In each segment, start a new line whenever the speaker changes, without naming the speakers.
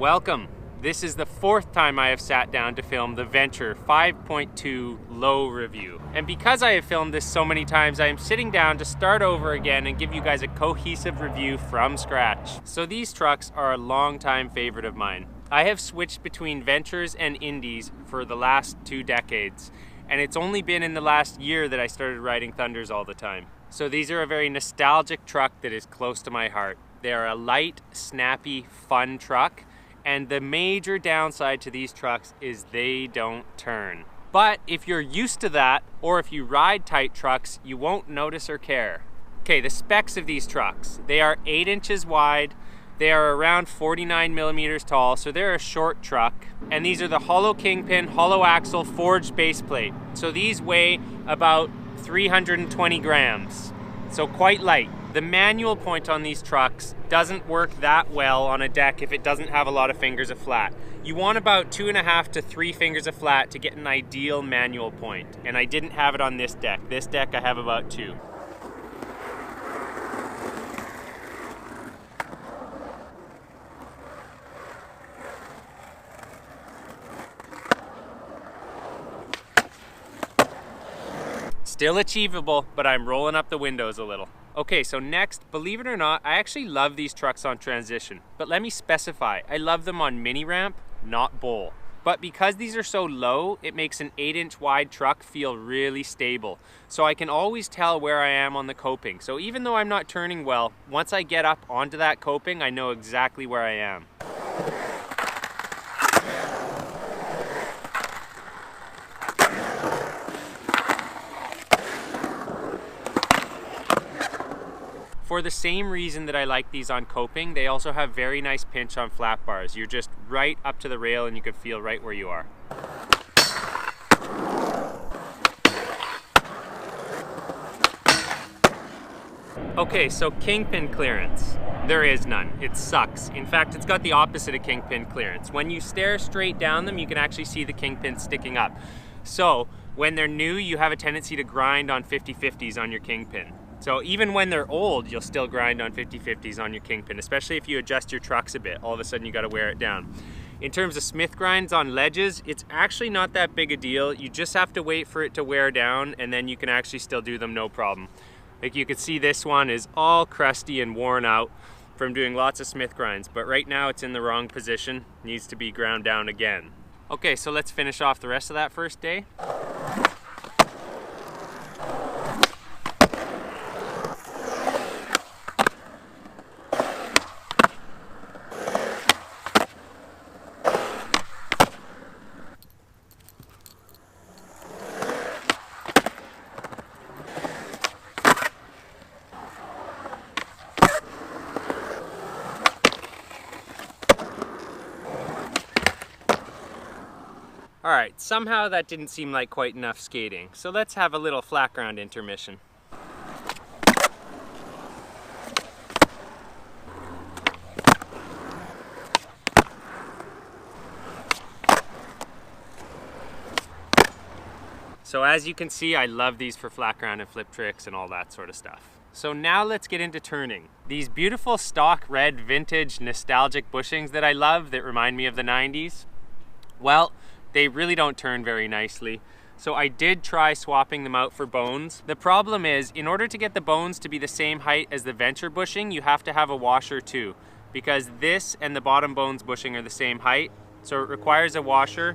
Welcome. This is the fourth time I have sat down to film the Venture 5.2 low review. And because I have filmed this so many times, I am sitting down to start over again and give you guys a cohesive review from scratch. So these trucks are a long-time favorite of mine. I have switched between Ventures and Indies for the last 2 decades, and it's only been in the last year that I started riding Thunders all the time. So these are a very nostalgic truck that is close to my heart. They are a light, snappy, fun truck. And the major downside to these trucks is they don't turn. But if you're used to that, or if you ride tight trucks, you won't notice or care. Okay, the specs of these trucks. They are 8 inches wide. They are around 49 millimeters tall, so they're a short truck. And these are the hollow Kingpin, hollow axle, forged base plate. So these weigh about 320 grams, so quite light. The manual point on these trucks doesn't work that well on a deck if it doesn't have a lot of fingers of flat. You want about 2.5 to 3 fingers of flat to get an ideal manual point. And I didn't have it on this deck. This deck I have about 2. Still achievable, but I'm rolling up the windows a little. Okay, so next, believe it or not, I actually love these trucks on transition. But let me specify, I love them on mini ramp, not bowl. But because these are so low, it makes an 8-inch wide truck feel really stable. So I can always tell where I am on the coping. So even though I'm not turning well, once I get up onto that coping, I know exactly where I am. For the same reason that I like these on coping, they also have very nice pinch on flat bars. You're just right up to the rail and you can feel right where you are. Okay, so Kingpin Clearance. There is none. It sucks. In fact, it's got the opposite of Kingpin Clearance. When you stare straight down them, you can actually see the Kingpin sticking up. So when they're new, you have a tendency to grind on 50/50s on your Kingpin. So even when they're old, you'll still grind on 50/50s on your Kingpin, especially if you adjust your trucks a bit. All of a sudden you gotta wear it down. In terms of Smith grinds on ledges, it's actually not that big a deal. You just have to wait for it to wear down and then you can actually still do them no problem. Like you can see this one is all crusty and worn out from doing lots of Smith grinds, but right now it's in the wrong position, needs to be ground down again. Okay, so let's finish off the rest of that first day. Alright, somehow that didn't seem like quite enough skating, so let's have a little flat ground intermission. So as you can see, I love these for flat ground and flip tricks and all that sort of stuff. So now let's get into turning. These beautiful stock red vintage nostalgic bushings that I love that remind me of the 90s, well, they really don't turn very nicely. So I did try swapping them out for bones. The problem is, in order to get the bones to be the same height as the Venture bushing, you have to have a washer too, because this and the bottom bones bushing are the same height. So it requires a washer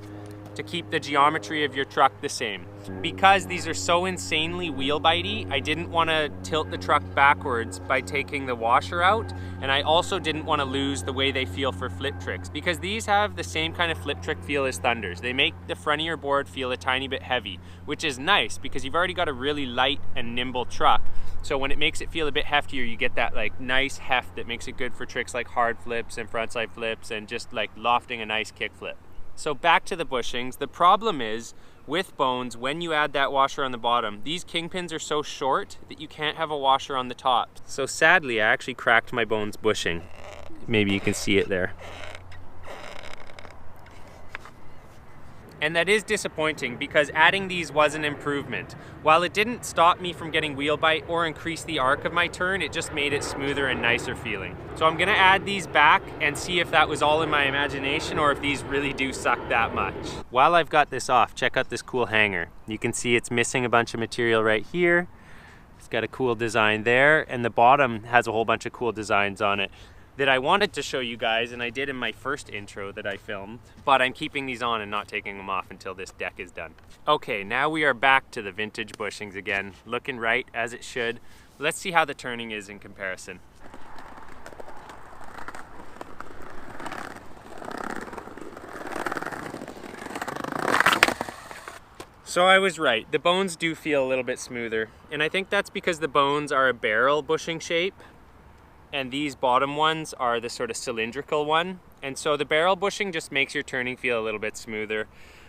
to keep the geometry of your truck the same. Because these are so insanely wheel bitey, I didn't want to tilt the truck backwards by taking the washer out, and I also didn't want to lose the way they feel for flip tricks, because these have the same kind of flip trick feel as Thunders. They make the front of your board feel a tiny bit heavy, which is nice because you've already got a really light and nimble truck. So when it makes it feel a bit heftier, you get that like nice heft that makes it good for tricks like hard flips and frontside flips and just like lofting a nice kick flip. So back to the bushings. The problem is with bones, when you add that washer on the bottom, these Kingpins are so short that you can't have a washer on the top. So sadly, I actually cracked my bones bushing. Maybe you can see it there. And that is disappointing because adding these was an improvement. While it didn't stop me from getting wheel bite or increase the arc of my turn, it just made it smoother and nicer feeling. So I'm gonna add these back and see if that was all in my imagination or if these really do suck that much. While I've got this off, check out this cool hanger. You can see it's missing a bunch of material right here. It's got a cool design there, and the bottom has a whole bunch of cool designs on it that I wanted to show you guys, and I did in my first intro that I filmed, but I'm keeping these on and not taking them off until this deck is done. Okay, now we are back to the vintage bushings again, looking right as it should. Let's see how the turning is in comparison. So I was right, the bones do feel a little bit smoother, and I think that's because the bones are a barrel bushing shape, and these bottom ones are the sort of cylindrical one. And so the barrel bushing just makes your turning feel a little bit smoother.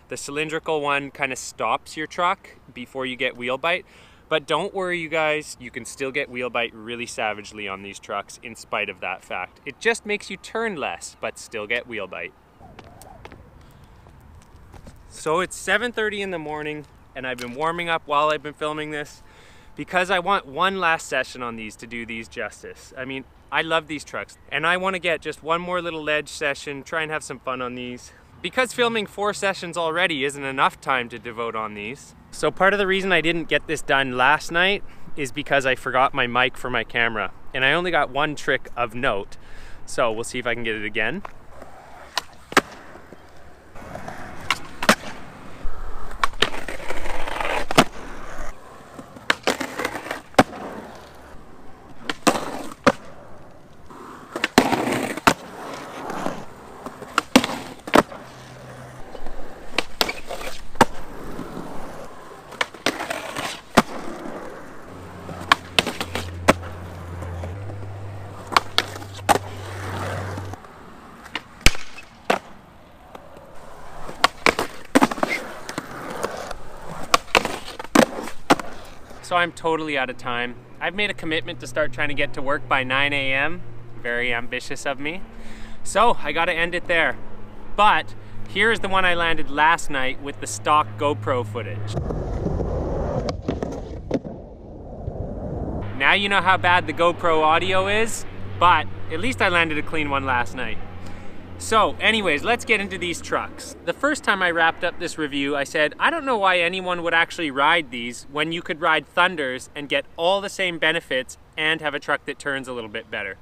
The cylindrical one kind of stops your truck before you get wheel bite. But don't worry, you guys, you can still get wheel bite really savagely on these trucks in spite of that fact. It just makes you turn less, but still get wheel bite. So it's 7:30 in the morning, and I've been warming up while I've been filming this because I want one last session on these to do these justice. I mean, I love these trucks, and I want to get just one more little ledge session, try and have some fun on these. Because filming 4 sessions already isn't enough time to devote on these. So part of the reason I didn't get this done last night is because I forgot my mic for my camera, and I only got one trick of note. So we'll see if I can get it again. So I'm totally out of time. I've made a commitment to start trying to get to work by 9 a.m. Very ambitious of me. So I gotta end it there. But here's the one I landed last night with the stock GoPro footage. Now you know how bad the GoPro audio is, but at least I landed a clean one last night. So anyways, let's get into these trucks. The first time I wrapped up this review, I said, I don't know why anyone would actually ride these when you could ride Thunders and get all the same benefits and have a truck that turns a little bit better.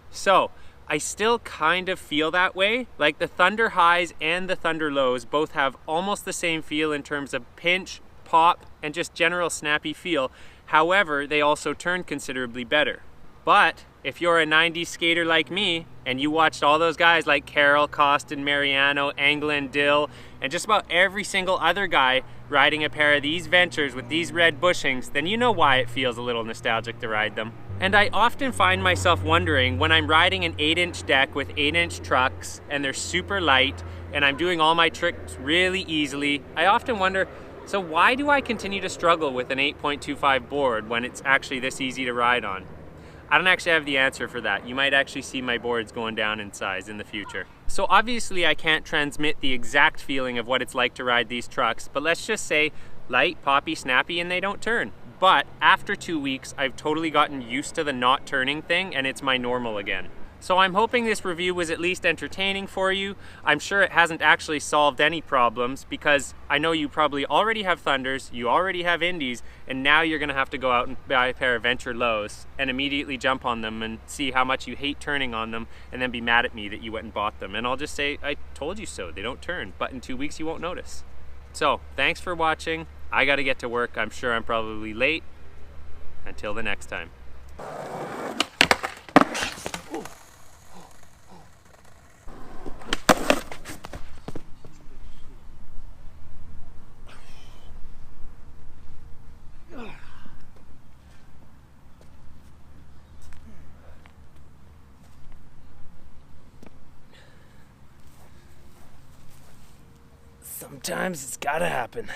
So I still kind of feel that way. Like the Thunder highs and the Thunder lows both have almost the same feel in terms of pinch, pop, and just general snappy feel. However, they also turn considerably better. But if you're a 90s skater like me, and you watched all those guys like Carroll, Costin, Mariano, Anglin, Dill, and just about every single other guy riding a pair of these Ventures with these red bushings, then you know why it feels a little nostalgic to ride them. And I often find myself wondering when I'm riding an 8-inch deck with 8-inch trucks, and they're super light, and I'm doing all my tricks really easily, I often wonder, so why do I continue to struggle with an 8.25 board when it's actually this easy to ride on? I don't actually have the answer for that. You might actually see my boards going down in size in the future. So obviously I can't transmit the exact feeling of what it's like to ride these trucks, but let's just say light, poppy, snappy, and they don't turn. But after 2 weeks, I've totally gotten used to the not turning thing, and it's my normal again. So I'm hoping this review was at least entertaining for you. I'm sure it hasn't actually solved any problems because I know you probably already have Thunders, you already have Indies, and now you're gonna have to go out and buy a pair of Venture Lows and immediately jump on them and see how much you hate turning on them and then be mad at me that you went and bought them. And I'll just say, I told you so, they don't turn, but in 2 weeks you won't notice. So thanks for watching. I gotta get to work. I'm sure I'm probably late. Until the next time. Sometimes it's gotta happen.